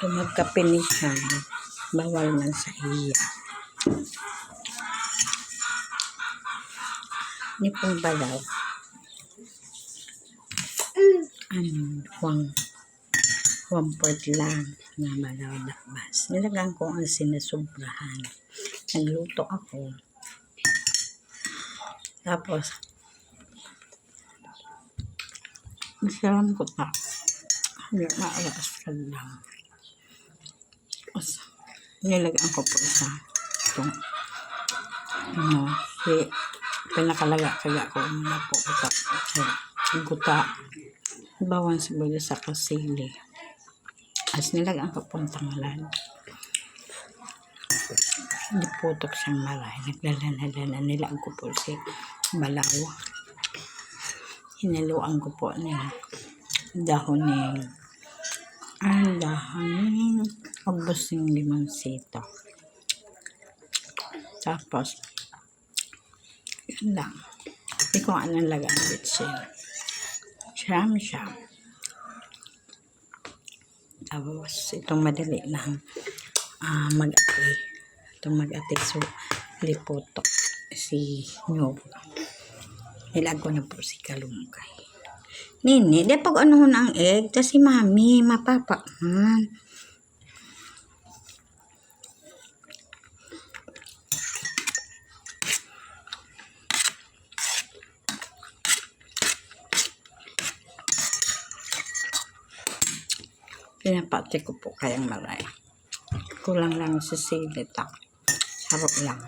So, magkape ni siya. Bawal man sa iya. Ni pong balaw. One-fourth lang na balaw dakbas. Nilagang ko ang sinasubrahan. Nagluto ako. Tapos, masyaram ko pa. Hindi maalas ka lang. Tapos, nilagaan ko po sa itong pinakalaga-kaga ko na po guta. Bawang sibuyas sa kasili. As nilagaan ko po ang tangalan. Hindi putok siyang maray. Naglalala nilagaan ko po si balaw. Hinaluan ko po ng dahon ng ubos ng limonsito. Tapos, yun lang. Hindi ko anong lagang bitsin. Siyam. Tapos, itong madali lang mag-ati. Itong mag-ati. So, liputo. Si nyog. Nilag ko na po si kalungkay. Nini, di pag ano ang egg, kasi mami, mapapaman. Pinapati ko po kayang maray. Kulang lang sa silita. Sarap lang.